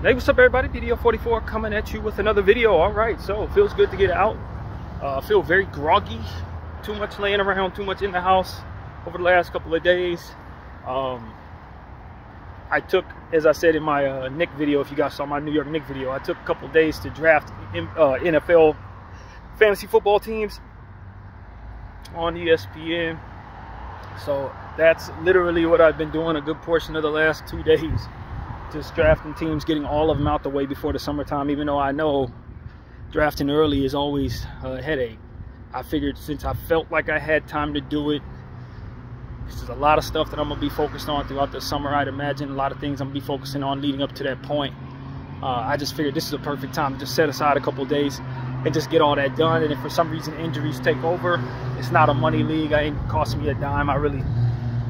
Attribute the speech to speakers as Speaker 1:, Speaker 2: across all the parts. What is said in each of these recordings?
Speaker 1: Hey, what's up everybody? Bdf 44 coming at you with another video. All right, so it feels good to get out. I feel very groggy, too much laying around, too much in the house over the last couple of days. I took, as I said in my Nick video, if you guys saw my New York Nick video, I took a couple of days to draft NFL fantasy football teams on ESPN. So that's literally what I've been doing a good portion of the last 2 days. Just drafting teams, getting all of them out the way before the summertime, even though I know drafting early is always a headache. I figured since I felt like I had time to do it, this is a lot of stuff that I'm going to be focused on throughout the summer. I'd imagine a lot of things I'm going to be focusing on leading up to that point. I just figured this is a perfect time to just set aside a couple of days and just get all that done. And if for some reason injuries take over, it's not a money league. It ain't costing me a dime. I really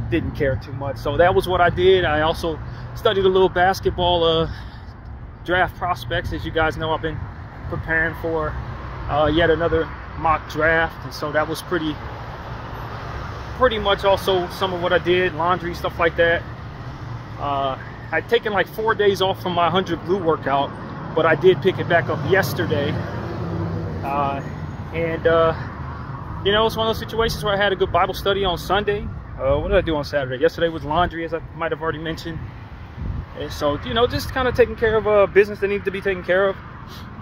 Speaker 1: didn't care too much. So that was what I did. I also studied a little basketball draft prospects. As you guys know, I've been preparing for yet another mock draft, and so that was pretty much also some of what I did, laundry, stuff like that. I'd taken like 4 days off from my 100 Blue workout, but I did pick it back up yesterday. You know, it's one of those situations where I had a good Bible study on Sunday. What did I do on Saturday? Yesterday was laundry, as I might have already mentioned. And so, you know, just kind of taking care of business that needs to be taken care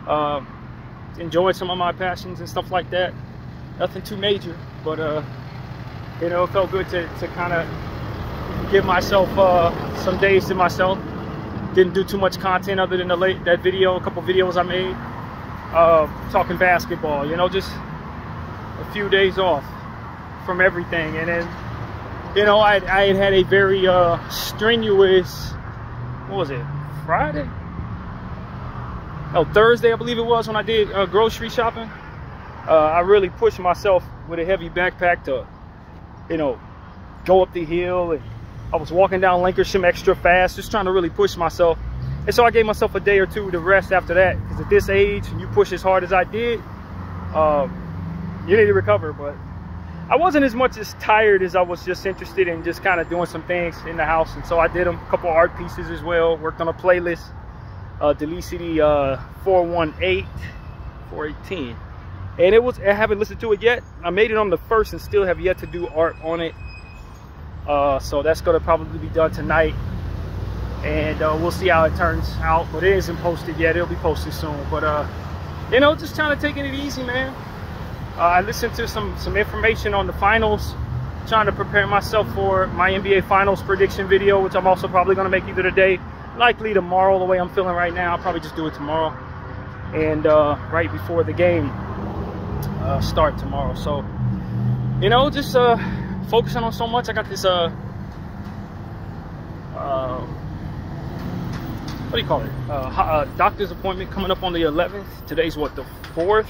Speaker 1: of. Enjoying some of my passions and stuff like that. Nothing too major, but you know, it felt good to kind of give myself some days to myself. Didn't do too much content other than that video, a couple videos I made talking basketball. You know, just a few days off from everything. And then, you know, I had a very strenuous, what was it, Friday? Oh, Thursday, I believe it was, when I did grocery shopping. I really pushed myself with a heavy backpack to, you know, go up the hill. And I was walking down Lancashire extra fast, just trying to really push myself. And so I gave myself a day or two to rest after that, because at this age, when you push as hard as I did, you need to recover. But I wasn't as much as tired as I was just interested in just kind of doing some things in the house. And so I did a couple art pieces as well, worked on a playlist, Delicity 418. And I haven't listened to it yet. I made it on the 1st and still have yet to do art on it. So that's going to probably be done tonight. And we'll see how it turns out. But it isn't posted yet. It'll be posted soon. But, you know, just kind of taking it easy, man. I listened to some information on the finals, trying to prepare myself for my NBA Finals prediction video, which I'm also probably going to make either today, likely tomorrow. The way I'm feeling right now, I'll probably just do it tomorrow. And right before the game start tomorrow. So, you know, just focusing on so much. I got this what do you call it, doctor's appointment coming up on the 11th. Today's what, the 4th?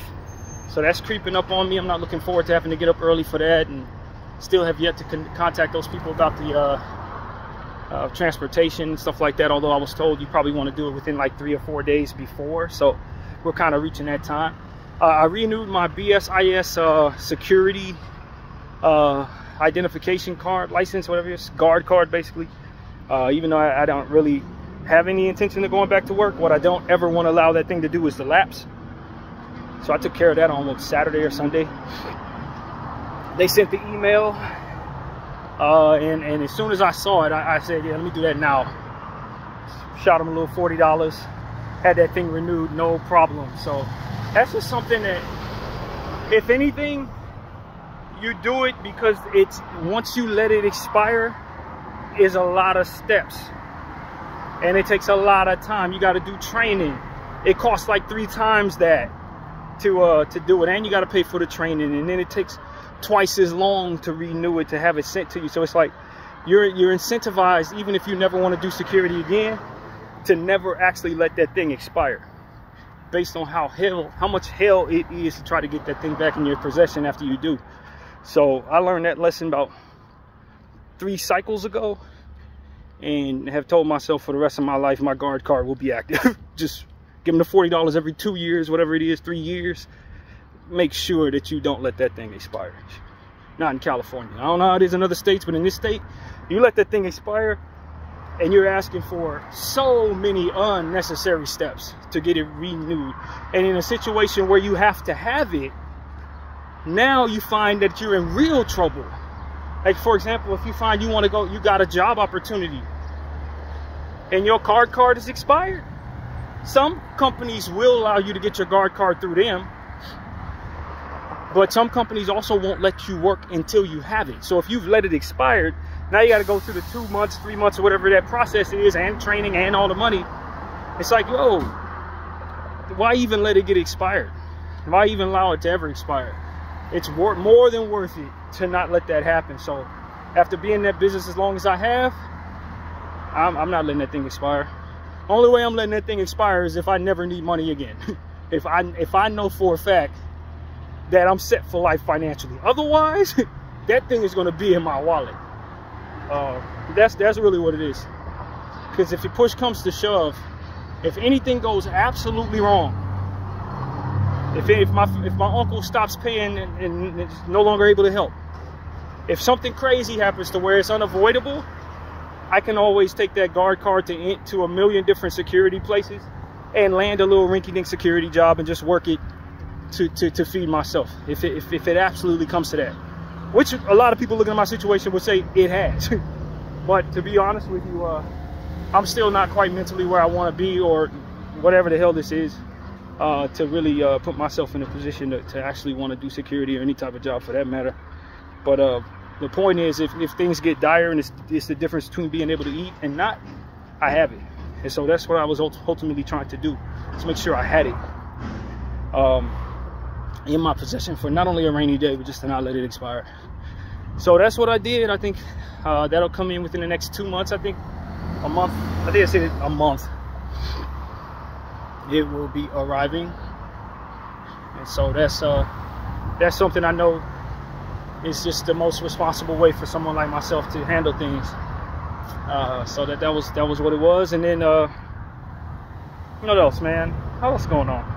Speaker 1: So that's creeping up on me. I'm not looking forward to having to get up early for that, and still have yet to contact those people about the transportation and stuff like that, although I was told you probably want to do it within like 3 or 4 days before. So we're kind of reaching that time. I renewed my BSIS security identification card, license, whatever it is, guard card basically. Even though I don't really have any intention of going back to work, what I don't ever want to allow that thing to do is to lapse. So I took care of that on Saturday or Sunday. They sent the email, and as soon as I saw it, I said, yeah, let me do that now. Shot them a little $40, had that thing renewed, no problem. So that's just something that, if anything, you do it because it's, once you let it expire, is a lot of steps. And it takes a lot of time. You got to do training. It costs like 3 times that to do it, and you got to pay for the training, and then it takes twice as long to renew it, to have it sent to you. So it's like you're incentivized, even if you never want to do security again, to never actually let that thing expire, based on how much hell it is to try to get that thing back in your possession after you do. So I learned that lesson about 3 cycles ago, and have told myself for the rest of my life my guard card will be active. Just give them the $40 every 2 years, whatever it is, 3 years. Make sure that you don't let that thing expire. Not in California. I don't know how it is in other states, but in this state, you let that thing expire, and you're asking for so many unnecessary steps to get it renewed. And in a situation where you have to have it, now you find that you're in real trouble. Like, for example, if you find you want to go, you got a job opportunity and your card is expired. Some companies will allow you to get your guard card through them, but some companies also won't let you work until you have it. So if you've let it expired, now you got to go through the 2 months, 3 months, or whatever that process is, and training and all the money. It's like, yo, why even let it get expired? Why even allow it to ever expire? It's more than worth it to not let that happen. So after being in that business as long as I have, I'm not letting that thing expire. Only way I'm letting that thing expire is if I never need money again. if I know for a fact that I'm set for life financially. Otherwise, that thing is going to be in my wallet. That's really what it is. Because if the push comes to shove, if anything goes absolutely wrong, if my uncle stops paying and is no longer able to help, if something crazy happens to where it's unavoidable, I can always take that guard card to a million different security places and land a little rinky-dink security job and just work it to feed myself. If it absolutely comes to that, which a lot of people looking at my situation would say it has. But to be honest with you, I'm still not quite mentally where I want to be, or whatever the hell this is, to really put myself in a position to actually want to do security or any type of job for that matter. But the point is, if things get dire, and it's the difference between being able to eat and not, I have it. And so that's what I was ultimately trying to do, to make sure I had it in my possession for not only a rainy day, but just to not let it expire. So that's what I did. I think that'll come in within the next 2 months. I think a month. I think I said a month. It will be arriving, and so that's something I know is just the most responsible way for someone like myself to handle things. So that was what it was. And then what else, man? How else going on?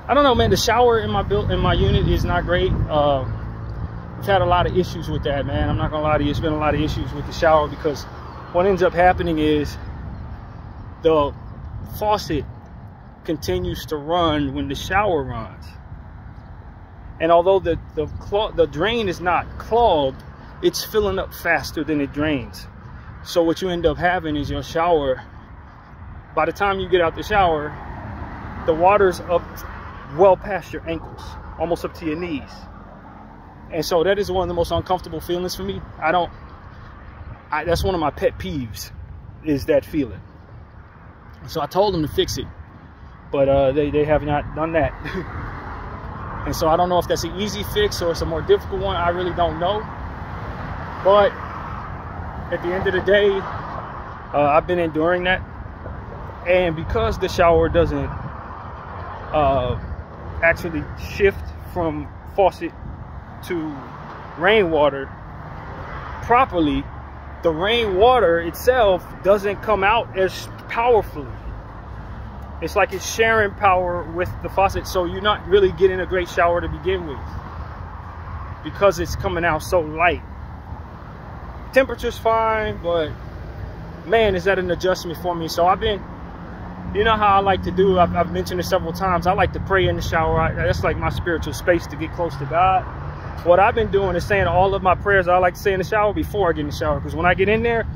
Speaker 1: I don't know, man. The shower in my unit is not great. We've had a lot of issues with that, man. I'm not gonna lie to you. It's been a lot of issues with the shower, because what ends up happening is the faucet continues to run when the shower runs. And although the drain is not clogged, it's filling up faster than it drains. So what you end up having is your shower, by the time you get out the shower, the water's up well past your ankles, almost up to your knees. And so that is one of the most uncomfortable feelings for me. That's one of my pet peeves, is that feeling. So I told them to fix it, but they have not done that. And so I don't know if that's an easy fix or it's a more difficult one. I really don't know. But at the end of the day, I've been enduring that. And because the shower doesn't actually shift from faucet to rainwater properly, the rainwater itself doesn't come out as powerfully. It's like it's sharing power with the faucet, so you're not really getting a great shower to begin with, because it's coming out so light. Temperature's fine, but man, is that an adjustment for me. So I've been, you know how I like to do, I've mentioned it several times, I like to pray in the shower. That's like my spiritual space to get close to God. What I've been doing is saying all of my prayers I like to say in the shower before I get in the shower, because when I get in there,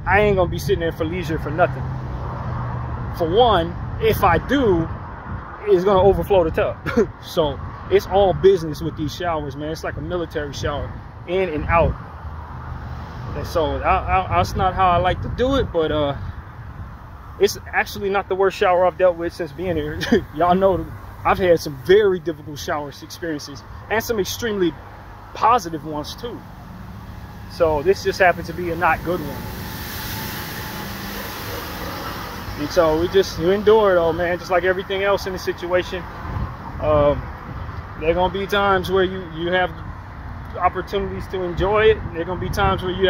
Speaker 1: I ain't gonna be sitting there for leisure for nothing. For one, if I do, it's gonna overflow the tub. So it's all business with these showers, man. It's like a military shower, in and out. And so that's not how I like to do it, but it's actually not the worst shower I've dealt with since being here. Y'all know I've had some very difficult shower experiences and some extremely positive ones too. So this just happened to be a not good one. And so you endure though, man, just like everything else in the situation. There are gonna be times where you have opportunities to enjoy it. There are gonna be times where you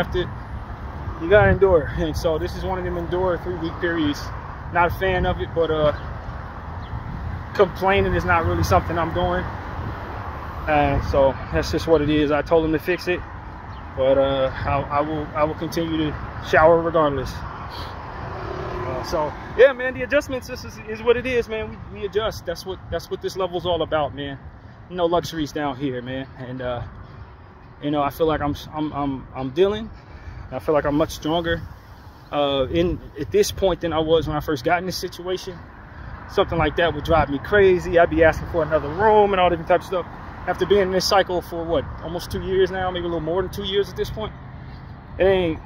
Speaker 1: gotta endure. And so this is one of them endure 3-week periods. Not a fan of it, but complaining is not really something I'm doing. So that's just what it is. I told them to fix it. But I will continue to shower regardless. So yeah, man, the adjustments is what it is, man. We adjust. That's what this level's all about, man. No luxuries down here, man. And you know, I feel like I'm dealing. I feel like I'm much stronger at this point than I was when I first got in this situation. Something like that would drive me crazy. I'd be asking for another room and all different types of stuff. After being in this cycle for what, almost 2 years now, maybe a little more than 2 years at this point, it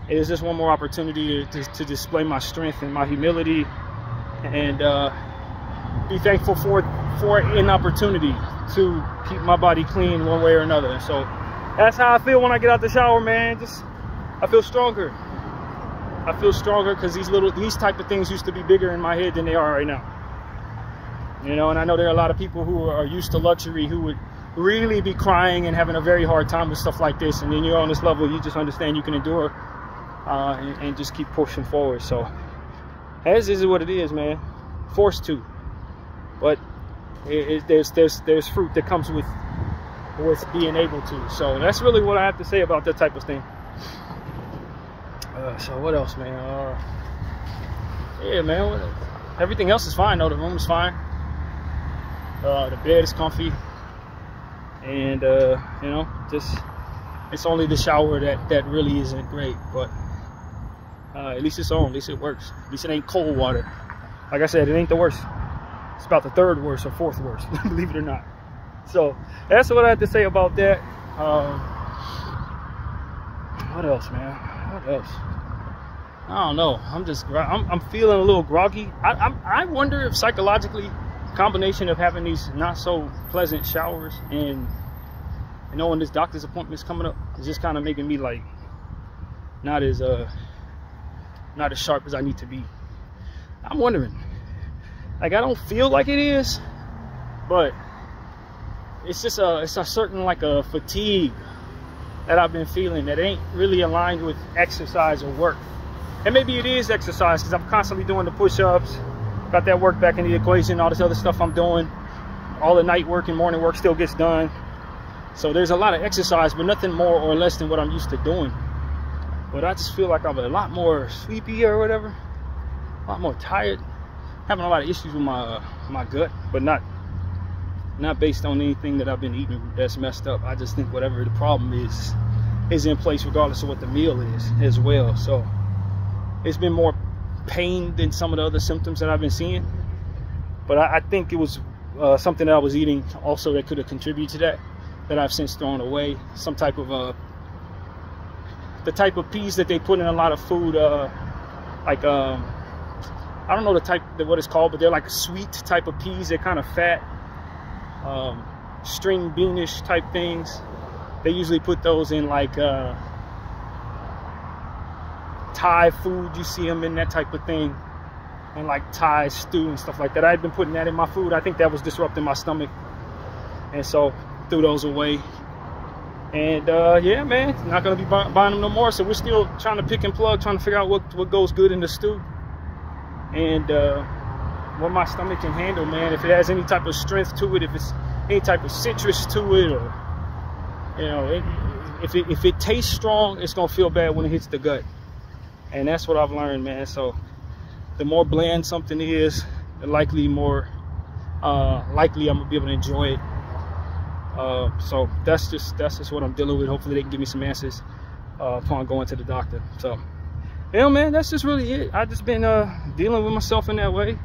Speaker 1: is just one more opportunity to display my strength and my humility, and be thankful for an opportunity to keep my body clean one way or another. So that's how I feel when I get out the shower, man. I feel stronger. I feel stronger because these type of things used to be bigger in my head than they are right now. You know, and I know there are a lot of people who are used to luxury who would really be crying and having a very hard time with stuff like this. And then you're on this level, you just understand you can endure and just keep pushing forward. So as is what it is, man. Forced to, but there's fruit that comes with being able to. So that's really what I have to say about that type of thing. So what else, man? Yeah, man. Everything else is fine though. The room is fine. The bed is comfy, and you know, it's only the shower that really isn't great, but at least it's on, at least it works, at least it ain't cold water. Like I said, it ain't the worst. It's about the third worst or fourth worst, believe it or not. So that's what I have to say about that. What else, man? What else? I don't know. I'm feeling a little groggy. I wonder if psychologically, combination of having these not so pleasant showers and knowing this doctor's appointment's coming up is just kind of making me like not as sharp as I need to be. I'm wondering, like, I don't feel like it is, but it's just it's a certain like a fatigue that I've been feeling that ain't really aligned with exercise or work. And maybe it is exercise because I'm constantly doing the push-ups. Got that work back in the equation, all this other stuff I'm doing. All the night work and morning work still gets done. So there's a lot of exercise, but nothing more or less than what I'm used to doing. But I just feel like I'm a lot more sleepy or whatever. A lot more tired. Having a lot of issues with my gut, but not based on anything that I've been eating that's messed up. I just think whatever the problem is in place regardless of what the meal is as well. So it's been more pain than some of the other symptoms that I've been seeing, but I think it was something that I was eating also that could have contributed to that I've since thrown away. Some type of the type of peas that they put in a lot of food, like I don't know what it's called, but they're like sweet type of peas. They're kind of fat, string beanish type things. They usually put those in like Thai food. You see them in that type of thing, and like Thai stew and stuff like that. I had been putting that in my food. I think that was disrupting my stomach, and so threw those away. And yeah, man, not gonna be buying them no more. So we're still trying to pick and plug, trying to figure out what goes good in the stew, and what my stomach can handle, man. If it has any type of strength to it, if it's any type of citrus to it, or you know, if it tastes strong, it's gonna feel bad when it hits the gut. And that's what I've learned, man. So the more bland something is, the likely I'm gonna be able to enjoy it. So that's just what I'm dealing with. Hopefully they can give me some answers upon going to the doctor. So, you know, man, that's just really it. I've just been dealing with myself in that way,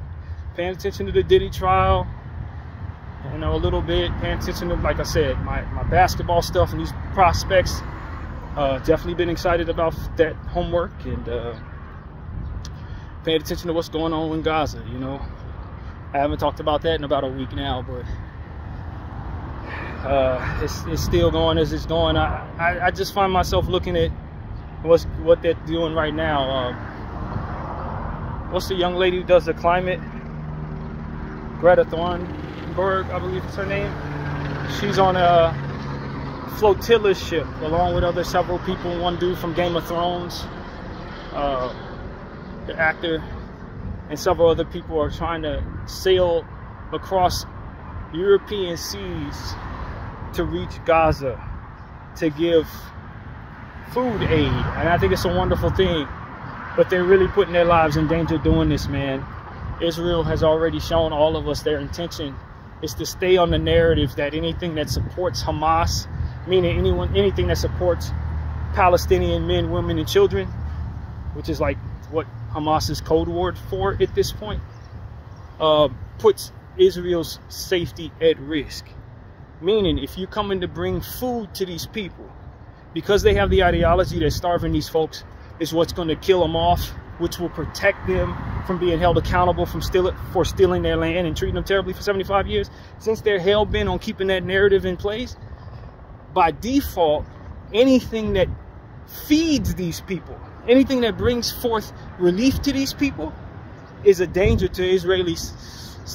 Speaker 1: paying attention to the Diddy trial, you know, a little bit, paying attention to, like I said, my basketball stuff and these prospects. Definitely been excited about that homework, and paying attention to what's going on in Gaza. You know, I haven't talked about that in about a week now, but it's still going as it's going. I just find myself looking at what they're doing right now. What's the young lady who does the climate? Greta Thunberg, I believe is her name. She's on a flotilla ship along with several people. One dude from Game of Thrones, the actor, and several other people are trying to sail across European seas to reach Gaza. to give food aid, and I think it's a wonderful thing, but they're really putting their lives in danger doing this, man. Israel has already shown all of us their intention is to stay on the narrative that anything that supports Hamas, meaning anything that supports Palestinian men, women, and children, which is like what Hamas's code word for at this point, puts Israel's safety at risk. Meaning, if you come in to bring food to these people, because they have the ideology that starving these folks is what's going to kill them off, which will protect them from being held accountable for stealing their land and treating them terribly for 75 years, since they're hell-bent on keeping that narrative in place, by default, anything that feeds these people, anything that brings forth relief to these people, is a danger to Israeli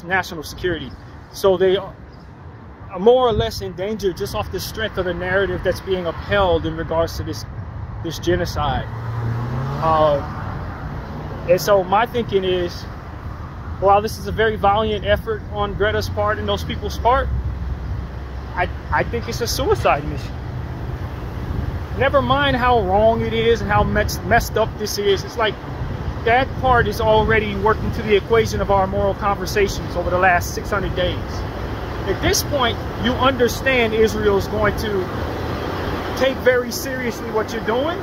Speaker 1: national security. So they are more or less in danger just off the strength of the narrative that's being upheld in regards to this genocide. And so my thinking is, while this is a very valiant effort on Greta's part and those people's part, I think it's a suicide mission. Never mind how wrong it is and how messed up this is. It's like that part is already worked into the equation of our moral conversations over the last 600 days. At this point, you understand Israel's going to take very seriously what you're doing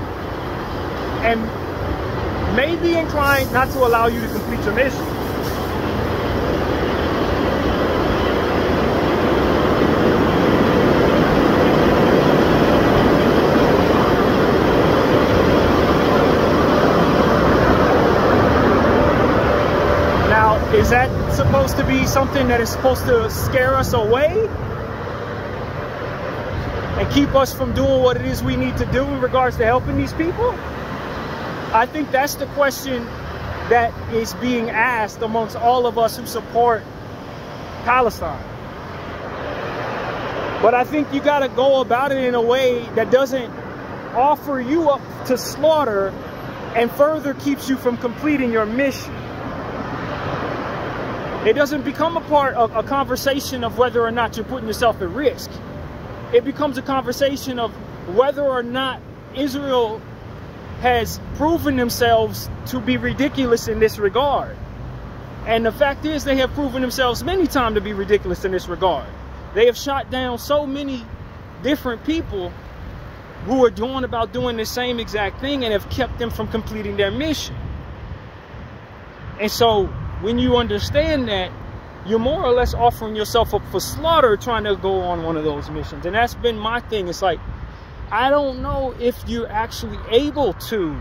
Speaker 1: and may be inclined not to allow you to complete your mission. Now, is that supposed to be something that is supposed to scare us away and keep us from doing what it is we need to do in regards to helping these people? I think that's the question that is being asked amongst all of us who support Palestine. But I think you got to go about it in a way that doesn't offer you up to slaughter and further keeps you from completing your mission. It doesn't become a part of a conversation of whether or not you're putting yourself at risk. It becomes a conversation of whether or not Israel has proven themselves to be ridiculous in this regard. And the fact is, they have proven themselves many times to be ridiculous in this regard. They have shot down so many different people who are doing the same exact thing and have kept them from completing their mission. And so when you understand that, you're more or less offering yourself up for slaughter trying to go on one of those missions. And that's been my thing. It's like, I don't know if you're actually able to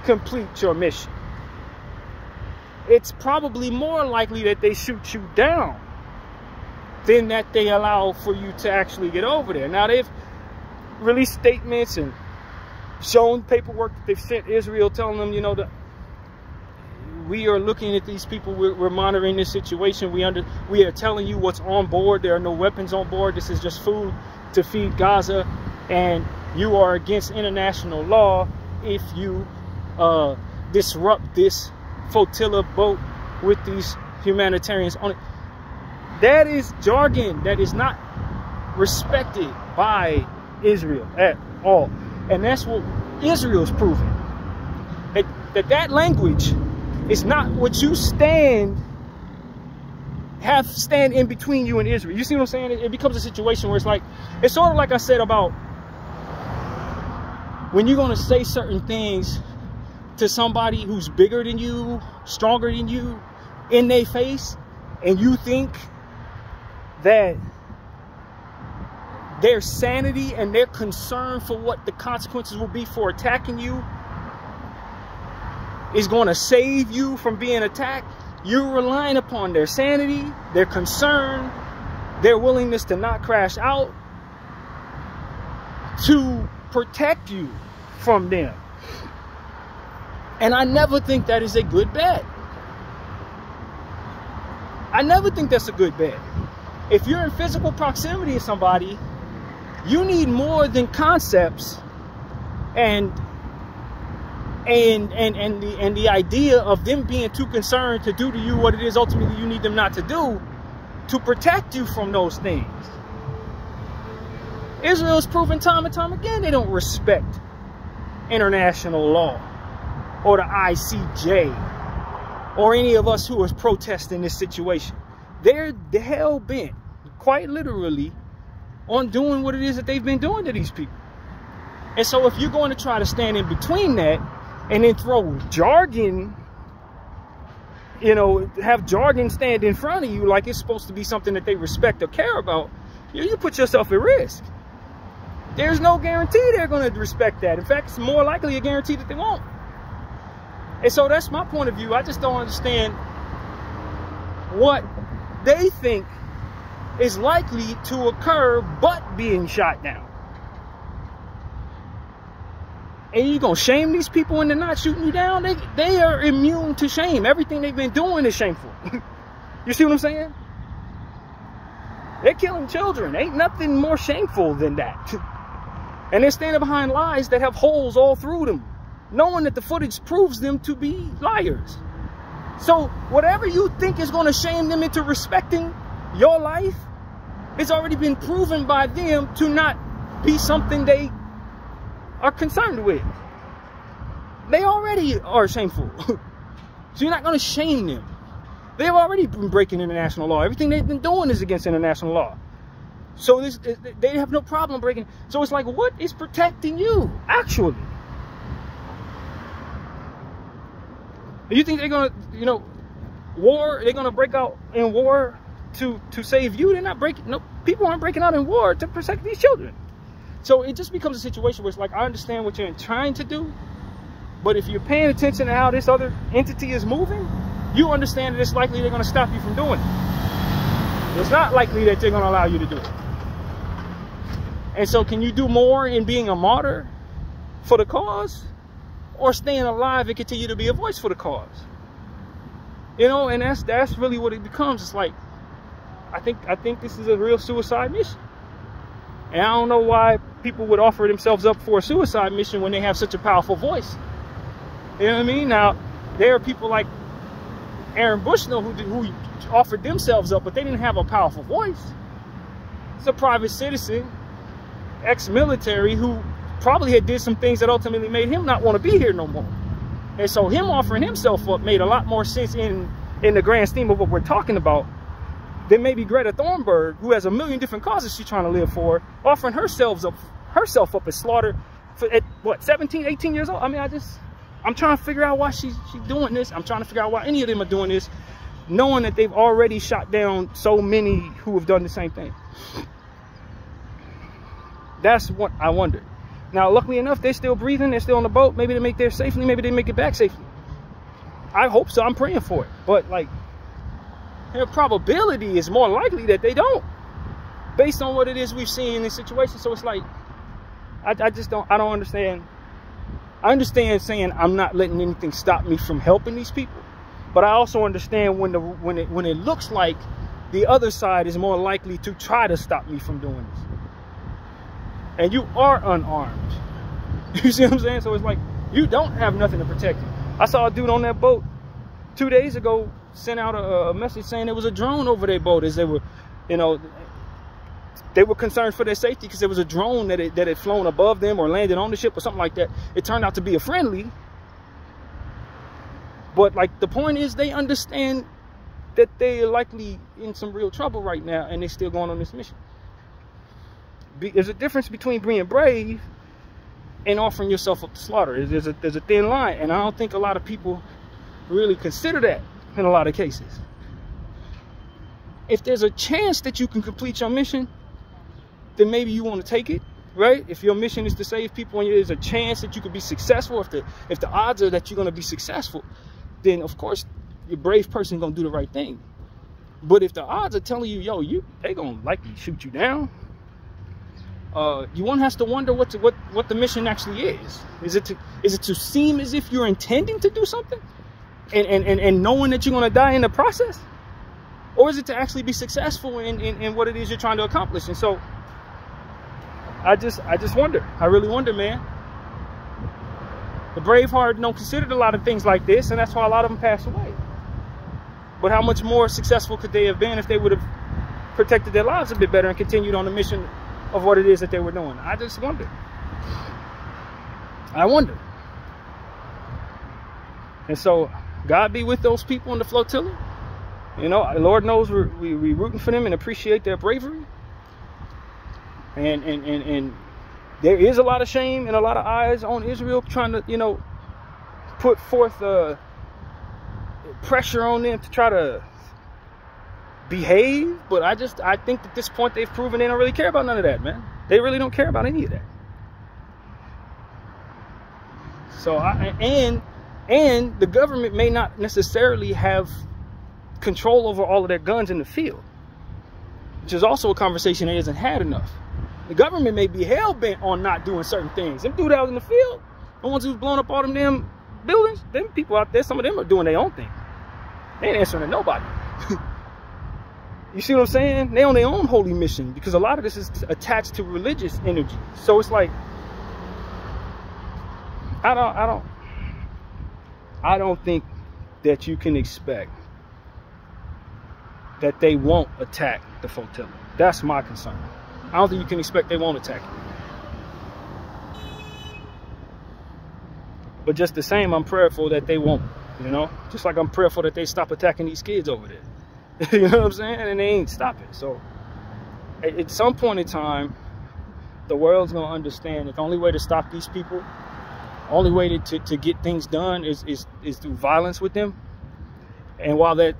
Speaker 1: complete your mission. It's probably more likely that they shoot you down than that they allow for you to actually get over there. Now, they've released statements and shown paperwork that they've sent Israel telling them, you know, that we are looking at these people, we're monitoring this situation, we are telling you what's on board. There are no weapons on board. This is just food to feed Gaza. And you are against international law if you disrupt this flotilla boat with these humanitarians on it. That is jargon that is not respected by Israel at all. And that's what Israel's proving. That language is not what you stand in between you and Israel. You see what I'm saying? It becomes a situation where it's sort of like I said about when you're going to say certain things to somebody who's bigger than you, stronger than you, in their face, and you think that their sanity and their concern for what the consequences will be for attacking you is going to save you from being attacked, you're relying upon their sanity, their concern, their willingness to not crash out to protect you from them. And I never think that is a good bet. I never think that's a good bet. If you're in physical proximity to somebody, you need more than concepts and the idea of them being too concerned to do to you what it is ultimately you need them not to do to protect you from those things. Israel's proven time and time again they don't respect international law or the ICJ or any of us who is protesting this situation. They're hell-bent, quite literally, on doing what it is that they've been doing to these people. And so if you're going to try to stand in between that and then throw jargon, you know, have jargon stand in front of you like it's supposed to be something that they respect or care about, you put yourself at risk. There's no guarantee they're going to respect that. In fact, it's more likely a guarantee that they won't. And so that's my point of view. I just don't understand what they think is likely to occur but being shot down. And you're going to shame these people into not shooting you down? They are immune to shame. Everything they've been doing is shameful. You see what I'm saying? They're killing children. Ain't nothing more shameful than that. And they're standing behind lies that have holes all through them, knowing that the footage proves them to be liars. So whatever you think is going to shame them into respecting your life, it's already been proven by them to not be something they are concerned with. They already are shameful. So you're not going to shame them. They've already been breaking international law. Everything they've been doing is against international law. So they have no problem breaking. So it's like, what is protecting you, actually? You think they're going to, you know, they're going to break out in war to save you? They're not breaking, no, people aren't breaking out in war to protect these children. So it just becomes a situation where it's like, I understand what you're trying to do, but if you're paying attention to how this other entity is moving, you understand that it's likely they're going to stop you from doing it. It's not likely that they're going to allow you to do it. And so can you do more in being a martyr for the cause, or staying alive and continue to be a voice for the cause? You know, and that's really what it becomes. It's like, I think this is a real suicide mission. And I don't know why people would offer themselves up for a suicide mission when they have such a powerful voice. You know what I mean? Now, there are people like Aaron Bushnell who offered themselves up, but they didn't have a powerful voice. It's a private citizen, ex-military, who probably had did some things that ultimately made him not want to be here no more. And so him offering himself up made a lot more sense in the grand scheme of what we're talking about than maybe Greta Thunberg, who has a million different causes she's trying to live for, offering herself up as slaughter at what, 17, 18 years old? I mean, I'm trying to figure out why she's doing this. I'm trying to figure out why any of them are doing this, knowing that they've already shot down so many who have done the same thing. That's what I wonder. Now, luckily enough, they're still breathing. They're still on the boat. Maybe they make it there safely. Maybe they make it back safely. I hope so. I'm praying for it. But, like, the probability is more likely that they don't, based on what it is we've seen in this situation. So it's like, I don't understand. I understand saying I'm not letting anything stop me from helping these people, but I also understand when it looks like the other side is more likely to try to stop me from doing this. And you are unarmed. You see what I'm saying? So it's like, you don't have nothing to protect you. I saw a dude on that boat 2 days ago sent out a message saying there was a drone over their boat, as they were, you know, they were concerned for their safety because there was a drone that had flown above them or landed on the ship or something like that. It turned out to be a friendly. But, like, the point is, they understand that they're likely in some real trouble right now, and they're still going on this mission. There's a difference between being brave and offering yourself up to slaughter. There's a thin line, and I don't think a lot of people really consider that in a lot of cases. If there's a chance that you can complete your mission, then maybe you want to take it, right? If your mission is to save people and there's a chance that you could be successful, if the odds are that you're going to be successful, then of course your brave person going to do the right thing. But if the odds are telling you, yo, they going to likely shoot you down, one has to wonder what the mission actually is. Is it to seem as if you're intending to do something and knowing that you're going to die in the process? Or is it to actually be successful in what it is you're trying to accomplish? And so I just wonder. I really wonder, man. The Braveheart don't consider a lot of things like this, and that's why a lot of them pass away. But how much more successful could they have been if they would have protected their lives a bit better and continued on the mission of what it is that they were doing. I just wonder. I wonder. And so God be with those people in the flotilla. You know, Lord knows we rooting for them and appreciate their bravery. And there is a lot of shame and a lot of eyes on Israel trying to, you know, put forth pressure on them to try to behave. But I think at this point they've proven they don't really care about none of that, man. They really don't care about any of that. So and the government may not necessarily have control over all of their guns in the field, which is also a conversation that isn't had enough. The government may be hell-bent on not doing certain things. Them dudes out in the field, the ones who's blowing up all them damn buildings, them people out there, some of them are doing their own thing. They ain't answering to nobody. You see what I'm saying? They on their own holy mission, because a lot of this is attached to religious energy. So it's like, I don't think that you can expect that they won't attack the flotilla. That's my concern. I don't think you can expect they won't attack it. But just the same, I'm prayerful that they won't, you know? Just like I'm prayerful that they stop attacking these kids over there. You know what I'm saying? And they ain't stopping. So at some point in time, the world's going to understand that the only way to stop these people, only way to get things done is through violence with them. And while that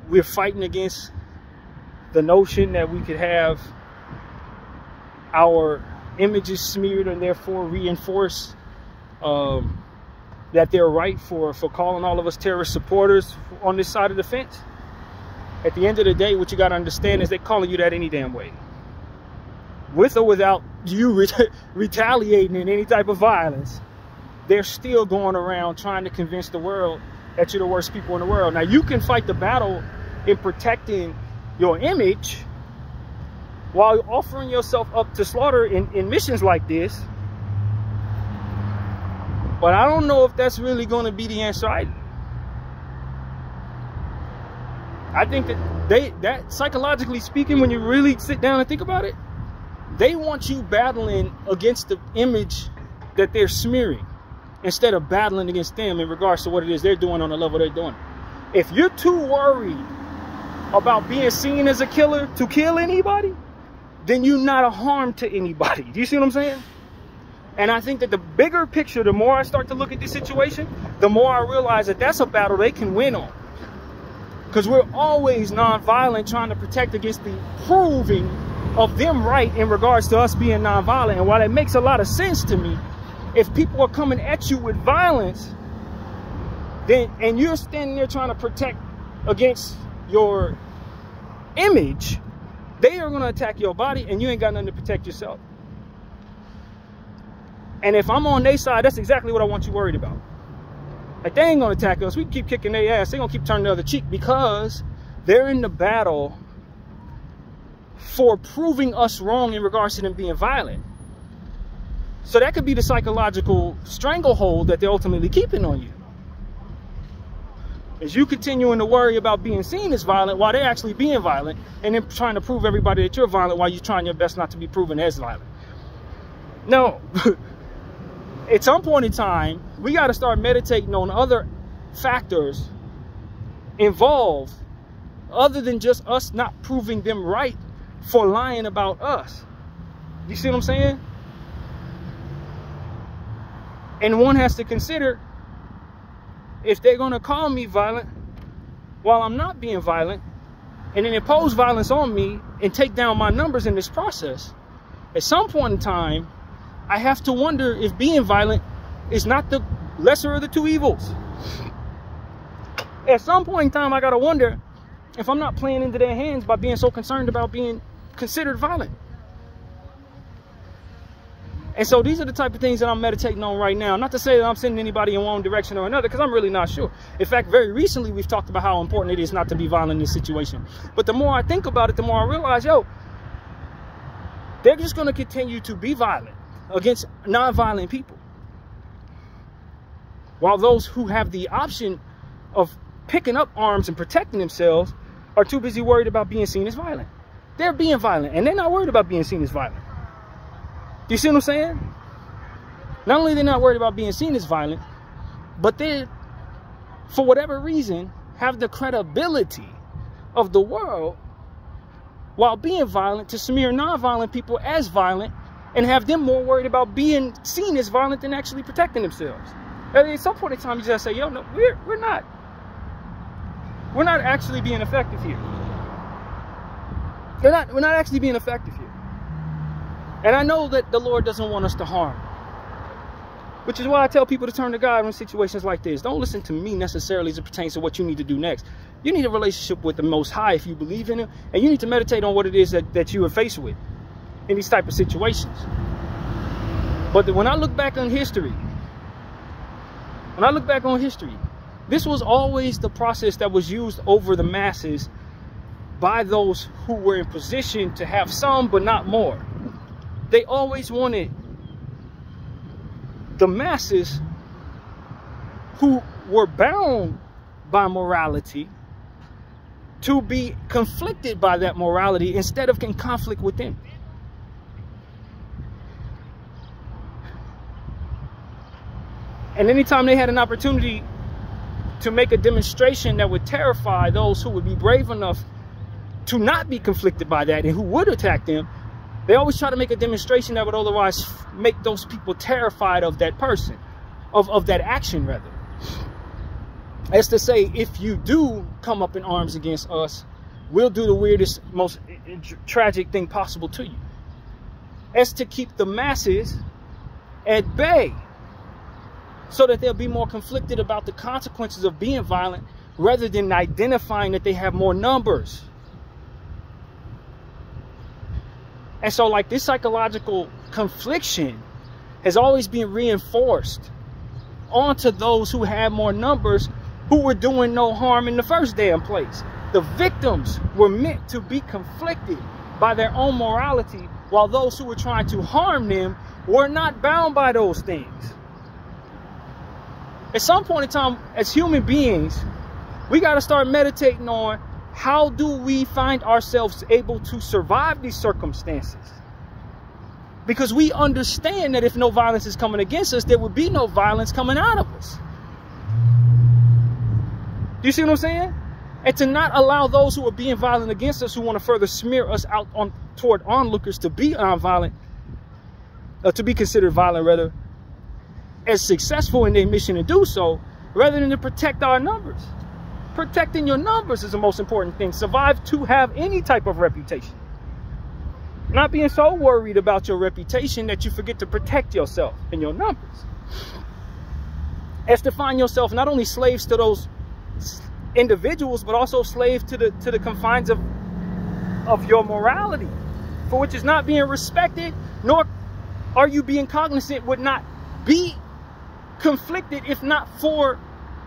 Speaker 1: we're fighting against the notion that we could have our images smeared and therefore reinforce that they're right for calling all of us terrorist supporters on this side of the fence. At the end of the day, what you got to understand is they're calling you that any damn way. With or without you retaliating in any type of violence, they're still going around trying to convince the world that you're the worst people in the world. Now, you can fight the battle in protecting your image while offering yourself up to slaughter in missions like this. But I don't know if that's really going to be the answer either. I think that psychologically speaking, when you really sit down and think about it, they want you battling against the image that they're smearing instead of battling against them in regards to what it is they're doing on the level they're doing. If you're too worried about being seen as a killer to kill anybody, then you're not a harm to anybody. Do you see what I'm saying? And I think that the bigger picture, the more I start to look at this situation, the more I realize that that's a battle they can win on. Because we're always nonviolent, trying to protect against the proving of them right in regards to us being nonviolent. And while it makes a lot of sense to me, if people are coming at you with violence, then and you're standing there trying to protect against your image, they are going to attack your body and you ain't got nothing to protect yourself. And if I'm on their side, that's exactly what I want you worried about. Like, they ain't going to attack us. We can keep kicking their ass. They're going to keep turning the other cheek because they're in the battle for proving us wrong in regards to them being violent. So that could be the psychological stranglehold that they're ultimately keeping on you. Is you continuing to worry about being seen as violent while they're actually being violent, and then trying to prove everybody that you're violent while you're trying your best not to be proven as violent. No. At some point in time, we got to start meditating on other factors involved other than just us not proving them right for lying about us. You see what I'm saying? And one has to consider, if they're going to call me violent while I'm not being violent, and then impose violence on me and take down my numbers in this process, at some point in time, I have to wonder if being violent is not the lesser of the two evils. At some point in time, I got to wonder if I'm not playing into their hands by being so concerned about being considered violent. And so these are the type of things that I'm meditating on right now. Not to say that I'm sending anybody in one direction or another, because I'm really not sure. In fact, very recently, we've talked about how important it is not to be violent in this situation. But the more I think about it, the more I realize, yo, they're just going to continue to be violent against non-violent people, while those who have the option of picking up arms and protecting themselves are too busy worried about being seen as violent. They're being violent, and they're not worried about being seen as violent. Do you see what I'm saying? Not only are they not worried about being seen as violent, but they, for whatever reason, have the credibility of the world while being violent to smear non-violent people as violent and have them more worried about being seen as violent than actually protecting themselves. And at some point in time, you just say, yo, no, we're not actually being effective here. We're not actually being effective here. And I know that the Lord doesn't want us to harm, which is why I tell people to turn to God in situations like this. Don't listen to me necessarily as it pertains to what you need to do next. You need a relationship with the Most High if you believe in Him, and you need to meditate on what it is that you are faced with in these type of situations. But when I look back on history, this was always the process that was used over the masses by those who were in position to have some but not more. They always wanted the masses who were bound by morality to be conflicted by that morality instead of in conflict with them. And anytime they had an opportunity to make a demonstration that would terrify those who would be brave enough to not be conflicted by that and who would attack them, they always try to make a demonstration that would otherwise make those people terrified of that person, of that action rather. As to say, if you do come up in arms against us, we'll do the weirdest, most tragic thing possible to you. As to keep the masses at bay, so that they'll be more conflicted about the consequences of being violent rather than identifying that they have more numbers. And so like this psychological confliction has always been reinforced onto those who had more numbers who were doing no harm in the first damn place. The victims were meant to be conflicted by their own morality, while those who were trying to harm them were not bound by those things. At some point in time, as human beings, we got to start meditating on how do we find ourselves able to survive these circumstances? Because we understand that if no violence is coming against us, there would be no violence coming out of us. Do you see what I'm saying? And to not allow those who are being violent against us, who want to further smear us out toward onlookers to be nonviolent, to be considered violent rather, as successful in their mission to do so, rather than to protect our numbers. Protecting your numbers is the most important thing. Survive to have any type of reputation. Not being so worried about your reputation that you forget to protect yourself and your numbers. As to find yourself not only slaves to those individuals, but also slaves to the confines of your morality, for which is not being respected, nor are you being cognizant would not be conflicted if not for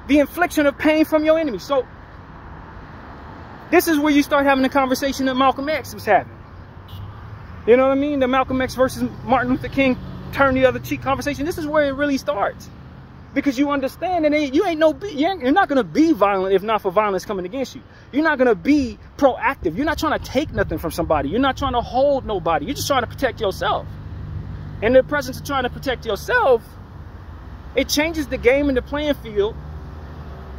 Speaker 1: the infliction of pain from your enemy. So this is where you start having the conversation that Malcolm X was having. You know what I mean? The Malcolm X versus Martin Luther King turn the other cheek conversation. This is where it really starts, because you understand that you're not going to be violent if not for violence coming against you. You're not going to be proactive. You're not trying to take nothing from somebody. You're not trying to hold nobody. You're just trying to protect yourself. In the presence of trying to protect yourself, it changes the game and the playing field,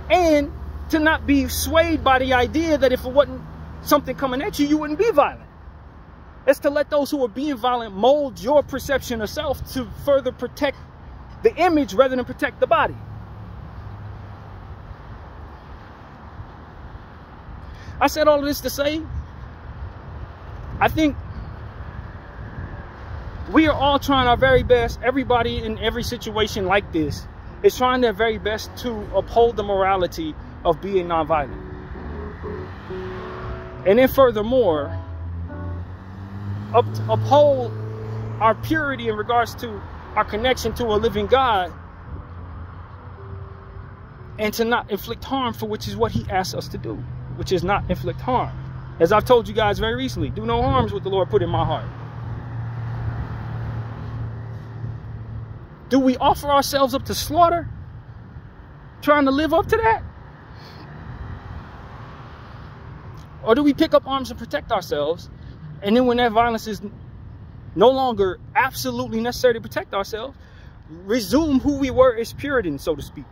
Speaker 1: and to not be swayed by the idea that if it wasn't something coming at you, you wouldn't be violent. It's to let those who are being violent mold your perception of self to further protect the image rather than protect the body. I said all of this to say, I think we are all trying our very best. Everybody in every situation like this is trying their very best to uphold the morality of being nonviolent. And then furthermore, uphold our purity in regards to our connection to a living God, and to not inflict harm, for which is what he asks us to do, which is not inflict harm. As I've told you guys very recently, do no harm is what the Lord put in my heart. Do we offer ourselves up to slaughter, trying to live up to that? Or do we pick up arms and protect ourselves, and then when that violence is no longer absolutely necessary to protect ourselves, resume who we were as Puritans, so to speak.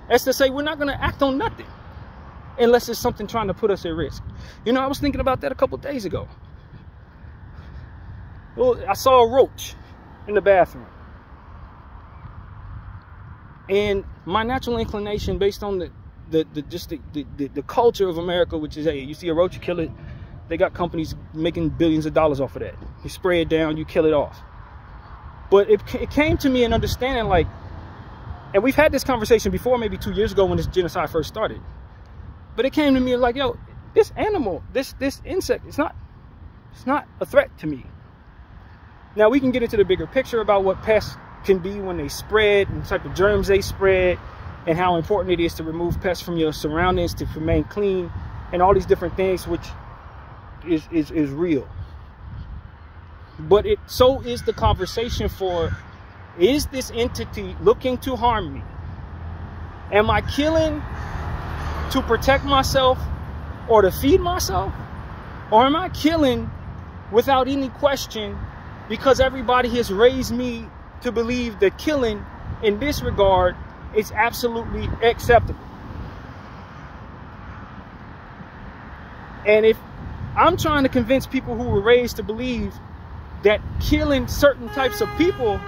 Speaker 1: That's to say, we're not going to act on nothing unless it's something trying to put us at risk. You know, I was thinking about that a couple days ago. Well, I saw a roach in the bathroom. And my natural inclination, based on the culture of America, which is, hey, you see a roach, you kill it. They got companies making billions of dollars off of that. You spray it down, you kill it off. But it came to me an understanding, like, and we've had this conversation before, maybe 2 years ago when this genocide first started. But it came to me like, yo, this animal, this insect, it's not a threat to me. Now we can get into the bigger picture about what pests can be when they spread and the type of germs they spread, and how important it is to remove pests from your surroundings to remain clean, and all these different things, which is real. But so is the conversation for, is this entity looking to harm me? Am I killing to protect myself or to feed myself? Or am I killing without any question because everybody has raised me to believe that killing in this regard is absolutely acceptable? And if I'm trying to convince people who were raised to believe that killing certain types of people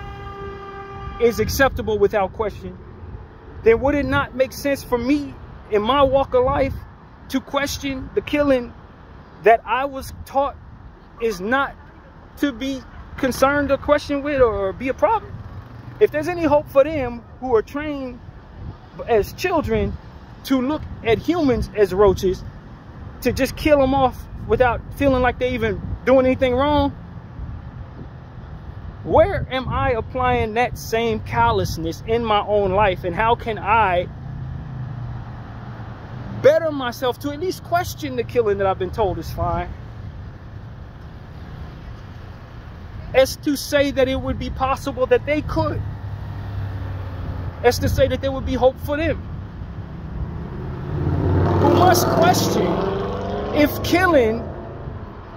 Speaker 1: is acceptable without question, then would it not make sense for me in my walk of life to question the killing that I was taught is not to be concerned or questioned with or be a problem? If there's any hope for them who are trained as children to look at humans as roaches, to just kill them off without feeling like they even doing anything wrong, where am I applying that same callousness in my own life? And how can I better myself to at least question the killing that I've been told is fine, as to say that it would be possible that they could, as to say that there would be hope for them, who must question if killing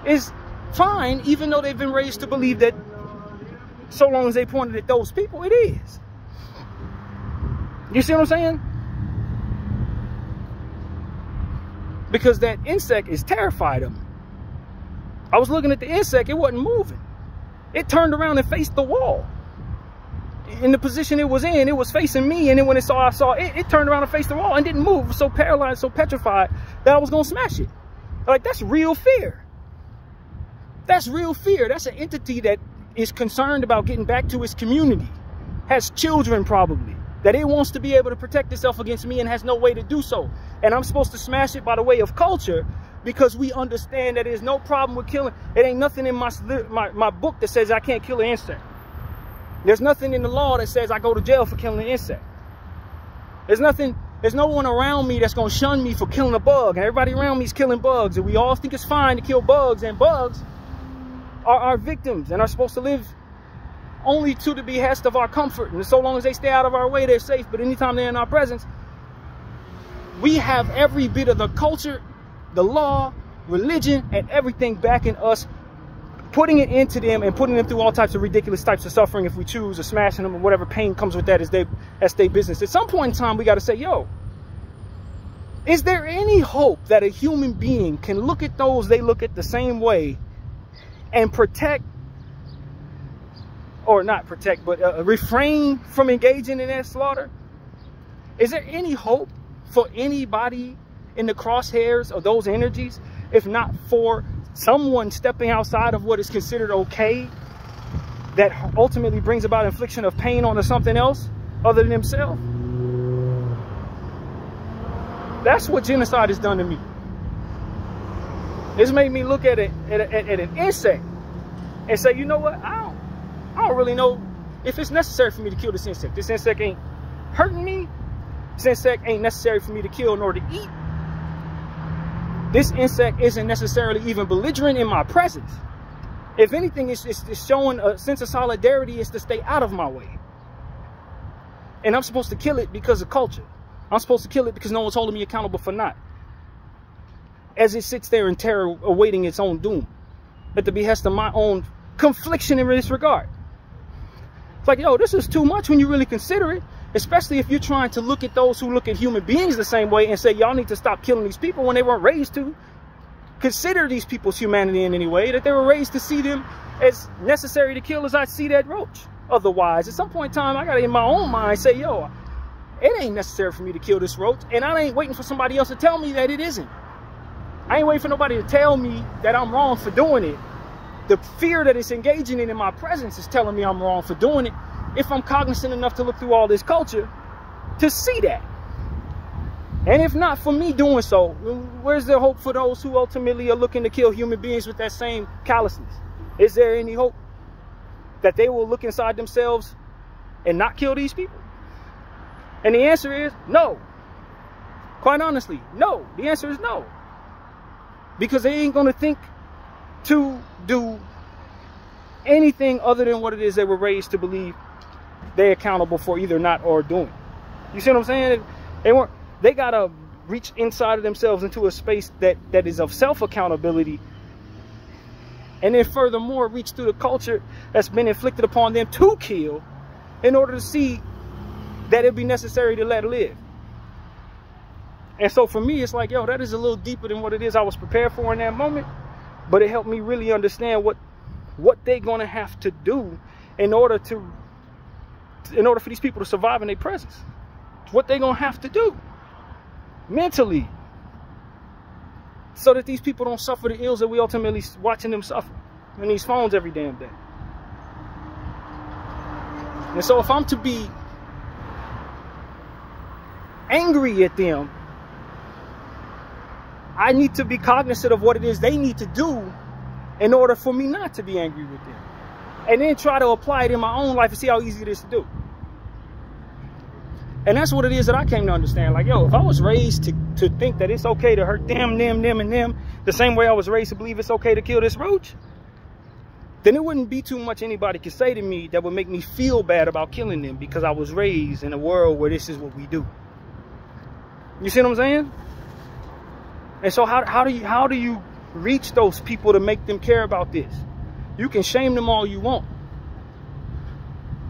Speaker 1: is fine, even though they've been raised to believe that so long as they pointed at those people, it is. You see what I'm saying? Because that insect is terrified of me. I was looking at the insect, it wasn't moving. It turned around and faced the wall. In the position it was in, it was facing me, and then when I saw it, it turned around and faced the wall and didn't move. It was so paralyzed, so petrified that I was gonna smash it. Like, that's real fear. That's real fear. That's an entity that is concerned about getting back to its community, has children probably, that it wants to be able to protect itself against me and has no way to do so. And I'm supposed to smash it by the way of culture, because we understand that there's no problem with killing. It ain't nothing in my book that says I can't kill an insect. There's nothing in the law that says I go to jail for killing an insect. There's no one around me that's going to shun me for killing a bug, and everybody around me is killing bugs, and we all think it's fine to kill bugs, and bugs are our victims and are supposed to live only to the behest of our comfort, and so long as they stay out of our way, they're safe. But anytime they're in our presence, we have every bit of the culture, the law, religion, and everything backing us, putting it into them and putting them through all types of ridiculous types of suffering if we choose, or smashing them, or whatever pain comes with that as their business. At some point in time, we got to say, yo, is there any hope that a human being can look at those they look at the same way and protect, or not protect, but refrain from engaging in that slaughter? Is there any hope for anybody in the crosshairs of those energies, if not for someone stepping outside of what is considered okay, that ultimately brings about infliction of pain onto something else other than themselves? That's what genocide has done to me. It's made me look at an insect and say, you know what, I don't really know if it's necessary for me to kill this insect. This insect ain't hurting me. This insect ain't necessary for me to kill nor to eat. This insect isn't necessarily even belligerent in my presence. If anything, it's showing a sense of solidarity, is to stay out of my way. And I'm supposed to kill it because of culture. I'm supposed to kill it because no one's holding me accountable for not. As it sits there in terror, awaiting its own doom, at the behest of my own confliction in this regard. It's like, yo, this is too much when you really consider it, especially if you're trying to look at those who look at human beings the same way and say, y'all need to stop killing these people when they weren't raised to consider these people's humanity in any way, that they were raised to see them as necessary to kill as I see that roach. Otherwise, at some point in time, I got to, in my own mind, say, yo, it ain't necessary for me to kill this roach, and I ain't waiting for somebody else to tell me that it isn't. I ain't waiting for nobody to tell me that I'm wrong for doing it. The fear that it's engaging in my presence is telling me I'm wrong for doing it, if I'm cognizant enough to look through all this culture to see that. And if not for me doing so, where's the hope for those who ultimately are looking to kill human beings with that same callousness? Is there any hope that they will look inside themselves and not kill these people? And the answer is no. Quite honestly, no. The answer is no. Because they ain't going to think to do anything other than what it is they were raised to believe they're accountable for either not or doing. You see what I'm saying? They got to reach inside of themselves into a space that is of self-accountability. And then furthermore, reach through the culture that's been inflicted upon them to kill in order to see that it'd be necessary to let live. And so for me, it's like, yo, that is a little deeper than what it is I was prepared for in that moment. But it helped me really understand what they're going to have to do in order for these people to survive in their presence. What they're going to have to do mentally, so that these people don't suffer the ills that we ultimately watching them suffer in these phones every damn day. And so if I'm to be angry at them, I need to be cognizant of what it is they need to do in order for me not to be angry with them. And then try to apply it in my own life and see how easy it is to do. And that's what it is that I came to understand. Like, yo, if I was raised to think that it's okay to hurt them, and them, the same way I was raised to believe it's okay to kill this roach, then it wouldn't be too much anybody could say to me that would make me feel bad about killing them, because I was raised in a world where this is what we do. You see what I'm saying? And so how do you reach those people to make them care about this? You can shame them all you want.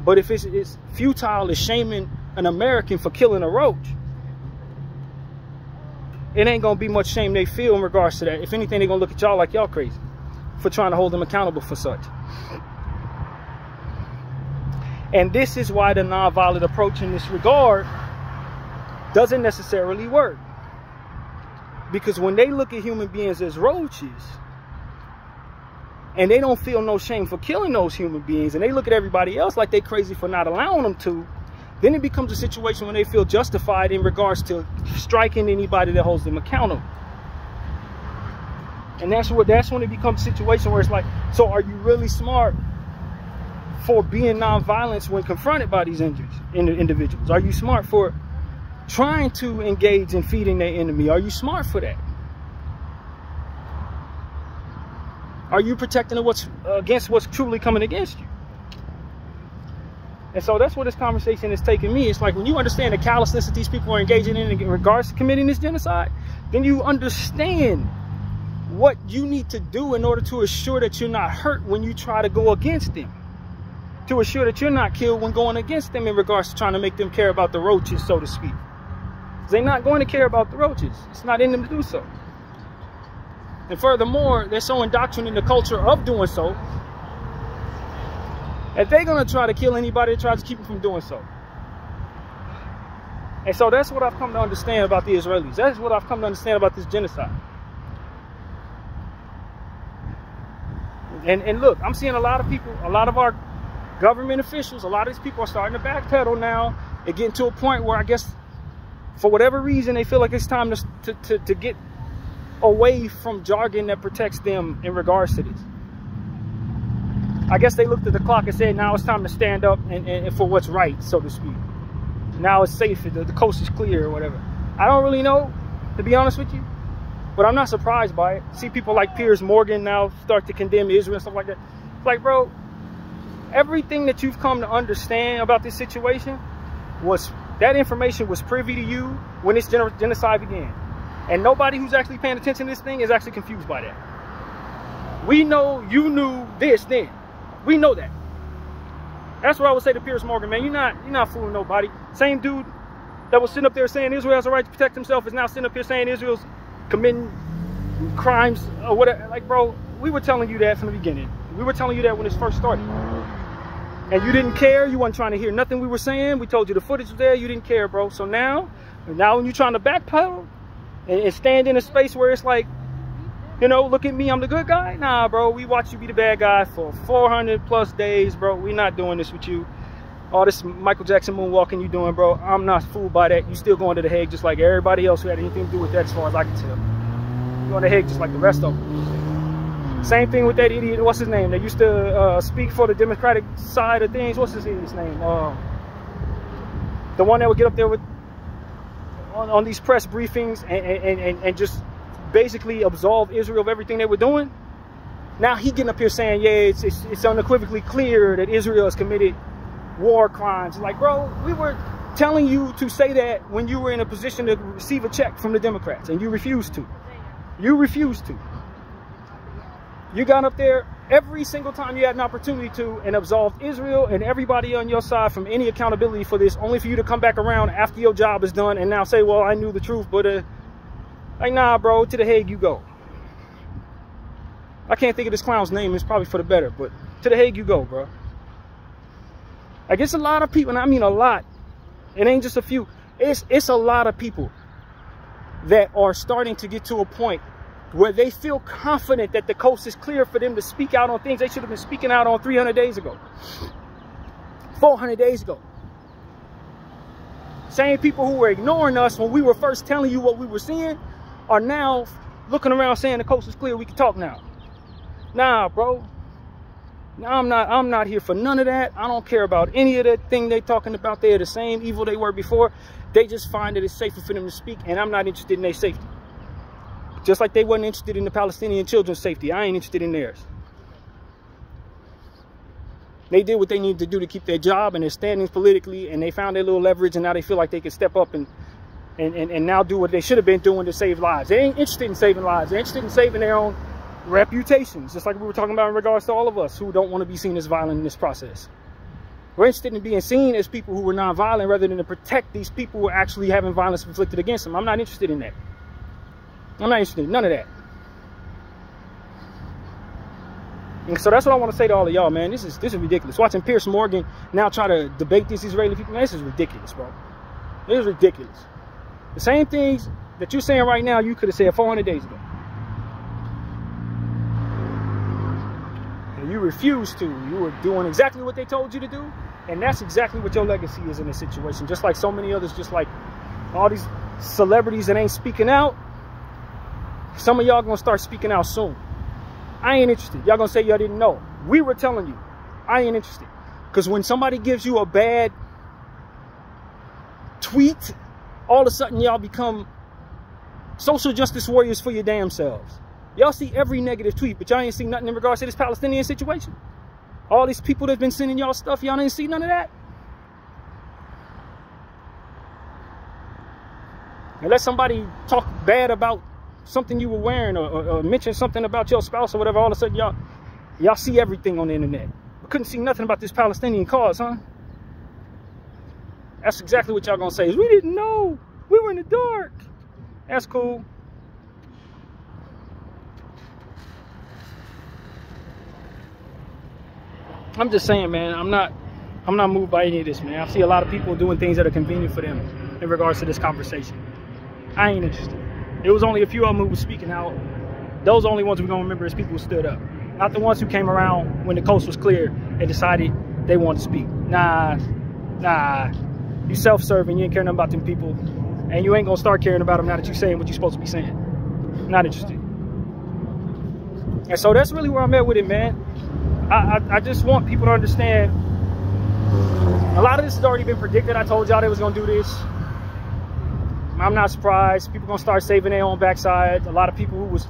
Speaker 1: But if it's futile as shaming an American for killing a roach, it ain't gonna be much shame they feel in regards to that. If anything, they're gonna look at y'all like y'all crazy for trying to hold them accountable for such. And this is why the nonviolent approach in this regard doesn't necessarily work. Because when they look at human beings as roaches, and they don't feel no shame for killing those human beings, and they look at everybody else like they crazy for not allowing them to, then it becomes a situation when they feel justified in regards to striking anybody that holds them accountable. And that's when it becomes a situation where it's like, so are you really smart for being nonviolent when confronted by these individuals? Are you smart for trying to engage in feeding their enemy? Are you smart for that? Are you protecting against what's truly coming against you? And so that's where this conversation is taking me. It's like, when you understand the callousness that these people are engaging in regards to committing this genocide, then you understand what you need to do in order to assure that you're not hurt when you try to go against them. To assure that you're not killed when going against them in regards to trying to make them care about the roaches, so to speak. They're not going to care about the roaches. It's not in them to do so. And furthermore, they're so indoctrinated in the culture of doing so that they're going to try to kill anybody that tries to keep them from doing so. And so that's what I've come to understand about the Israelis. That's what I've come to understand about this genocide. And look, I'm seeing a lot of people, a lot of our government officials, a lot of these people are starting to backpedal now and getting to a point where I guess for whatever reason they feel like it's time to get away from jargon that protects them in regards to this. I guess they looked at the clock and said, now it's time to stand up and for what's right, so to speak. Now it's safe, the coast is clear or whatever. I don't really know, to be honest with you, but I'm not surprised by it. See people like Piers Morgan now start to condemn Israel and stuff like that. It's like, bro, everything that you've come to understand about this situation that information was privy to you when this genocide began. And nobody who's actually paying attention to this thing is actually confused by that. We know you knew this then. We know that. That's what I would say to Piers Morgan, man. You're not fooling nobody. Same dude that was sitting up there saying Israel has a right to protect himself is now sitting up here saying Israel's committing crimes or whatever. Like, bro, we were telling you that from the beginning. We were telling you that when it first started. And you didn't care. You weren't trying to hear nothing we were saying. We told you the footage was there. You didn't care, bro. So now when you're trying to backpedal and stand in a space where it's like, you know, look at me, I'm the good guy. Nah, bro, we watched you be the bad guy for 400+ days, bro. We're not doing this with you. All this Michael Jackson moonwalking you doing, bro, I'm not fooled by that. You still going to the Hague just like everybody else who had anything to do with that, as far as I can tell. You're going to the Hague just like the rest of them. Same thing with that idiot, what's his name? That used to speak for the Democratic side of things. What's his idiot's name? The one that would get up there with on these press briefings and just basically absolve Israel of everything they were doing. Now he getting up here saying, yeah, it's unequivocally clear that Israel has committed war crimes. Like, bro, we were telling you to say that when you were in a position to receive a check from the Democrats, and you refused to. You refused to. You got up there every single time you had an opportunity to and absolved Israel and everybody on your side from any accountability for this, only for you to come back around after your job is done and now say, well, I knew the truth, but like, nah, bro, to the Hague you go. I can't think of this clown's name. It's probably for the better, but to the Hague you go, bro. I guess a lot of people, and I mean a lot, it ain't just a few, it's a lot of people that are starting to get to a point where they feel confident that the coast is clear for them to speak out on things they should have been speaking out on 300 days ago, 400 days ago. Same people who were ignoring us when we were first telling you what we were seeing are now looking around saying the coast is clear, we can talk now. Nah, bro. I'm not here for none of that. I don't care about any of that thing they talking about. They're the same evil they were before. They just find that it's safer for them to speak, and I'm not interested in their safety. Just like they wasn't interested in the Palestinian children's safety. I ain't interested in theirs. They did what they needed to do to keep their job and their standings politically, and they found their little leverage, and now they feel like they can step up and now do what they should have been doing to save lives. They ain't interested in saving lives. They're interested in saving their own reputations, just like we were talking about in regards to all of us who don't want to be seen as violent in this process. We're interested in being seen as people who were non-violent rather than to protect these people who are actually having violence inflicted against them. I'm not interested in that. I'm not interested in none of that. And so that's what I want to say to all of y'all, man. This is ridiculous. Watching Piers Morgan now try to debate these Israeli people, man, this is ridiculous, bro. This is ridiculous. The same things that you're saying right now, you could have said 400 days ago. And you refused to. You were doing exactly what they told you to do. And that's exactly what your legacy is in this situation. Just like so many others, just like all these celebrities that ain't speaking out. Some of y'all gonna start speaking out soon. I ain't interested. Y'all gonna say y'all didn't know. We were telling you. I ain't interested. Because when somebody gives you a bad tweet, all of a sudden y'all become social justice warriors for your damn selves. Y'all see every negative tweet, but y'all ain't see nothing in regards to this Palestinian situation. All these people that's been sending y'all stuff, y'all didn't see none of that. Unless somebody talk bad about something you were wearing or mention something about your spouse or whatever, all of a sudden y'all see everything on the internet. We couldn't see nothing about this Palestinian cause, huh? That's exactly what y'all gonna say is, we didn't know. We were in the dark. That's cool. I'm just saying, man, I'm not moved by any of this, man. I see a lot of people doing things that are convenient for them in regards to this conversation. I ain't interested. It was only a few of them who were speaking out. Those only ones we're going to remember as people who stood up. Not the ones who came around when the coast was clear and decided they wanted to speak. Nah. You self-serving. You ain't caring about them people. And you ain't going to start caring about them now that you're saying what you're supposed to be saying. Not interested. And so that's really where I'm at with it, man. I just want people to understand. A lot of this has already been predicted. I told y'all they was going to do this. I'm not surprised. People gonna start saving their own backsides. A lot of people who was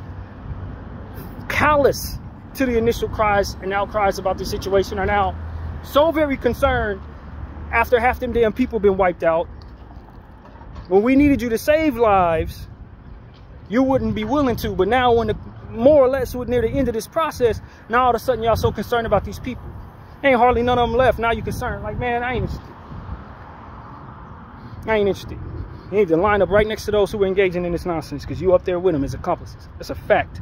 Speaker 1: callous to the initial cries and outcries about this situation are now so very concerned after half them damn people been wiped out. When we needed you to save lives, you wouldn't be willing to. But now when more or less we're near the end of this process, now all of a sudden y'all so concerned about these people. Ain't hardly none of them left. Now you concerned. Like, man, I ain't interested. I ain't interested. You need to line up right next to those who are engaging in this nonsense, because you up there with them as accomplices. That's a fact.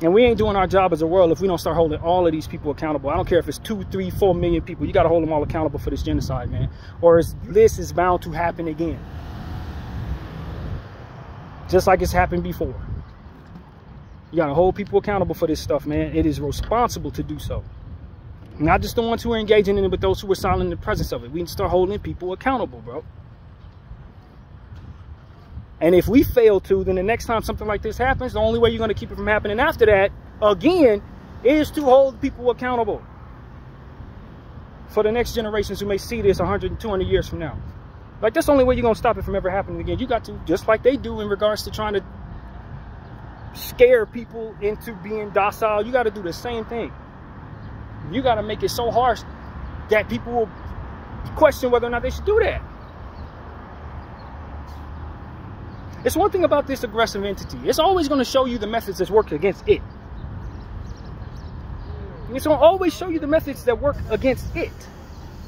Speaker 1: And we ain't doing our job as a world if we don't start holding all of these people accountable. I don't care if it's 2, 3, 4 million people. You got to hold them all accountable for this genocide, man. Or this is bound to happen again. Just like it's happened before. You got to hold people accountable for this stuff, man. It is responsible to do so. Not just the ones who are engaging in it, but those who are silent in the presence of it. We need to start holding people accountable, bro. And if we fail to, then the next time something like this happens, the only way you're going to keep it from happening after that, again, is to hold people accountable. For the next generations who may see this 100 and 200 years from now. Like, that's the only way you're going to stop it from ever happening again. You got to, just like they do in regards to trying to scare people into being docile, you got to do the same thing. You got to make it so harsh that people will question whether or not they should do that. It's one thing about this aggressive entity. It's always going to show you the methods that work against it. It's going to always show you the methods that work against it.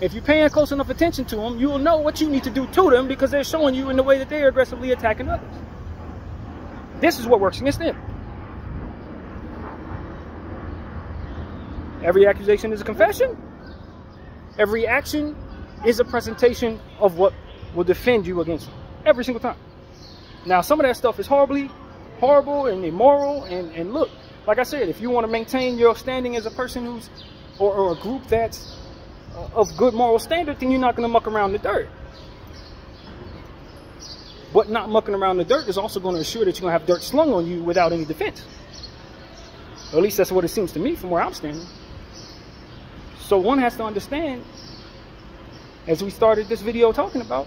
Speaker 1: If you're paying close enough attention to them, you will know what you need to do to them, because they're showing you in the way that they're aggressively attacking others. This is what works against them. Every accusation is a confession. Every action is a presentation of what will defend you against them. Every single time. Now, some of that stuff is horrible and immoral. And look, like I said, if you want to maintain your standing as a person who's, or a group that's of good moral standard, then you're not going to muck around the dirt. But not mucking around the dirt is also going to ensure that you're going to have dirt slung on you without any defense. Or at least that's what it seems to me from where I'm standing. So one has to understand, as we started this video talking about,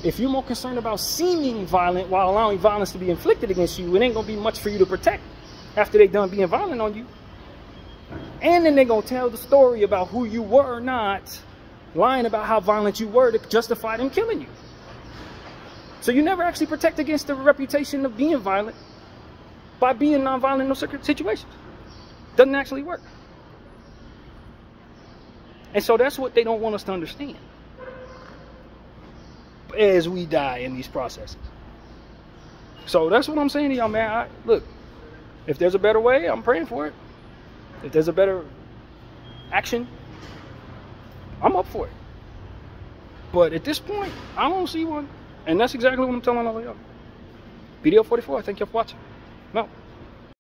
Speaker 1: if you're more concerned about seeming violent while allowing violence to be inflicted against you, it ain't going to be much for you to protect after they done being violent on you. And then they're going to tell the story about who you were or not, lying about how violent you were to justify them killing you. So you never actually protect against the reputation of being violent by being nonviolent in those situations. Doesn't actually work. And so that's what they don't want us to understand as we die in these processes. So that's what I'm saying to y'all, man. Look, if there's a better way, I'm praying for it. If there's a better action, I'm up for it. But at this point, I don't see one. And that's exactly what I'm telling all of y'all. Bdf 44, thank you for watching. No.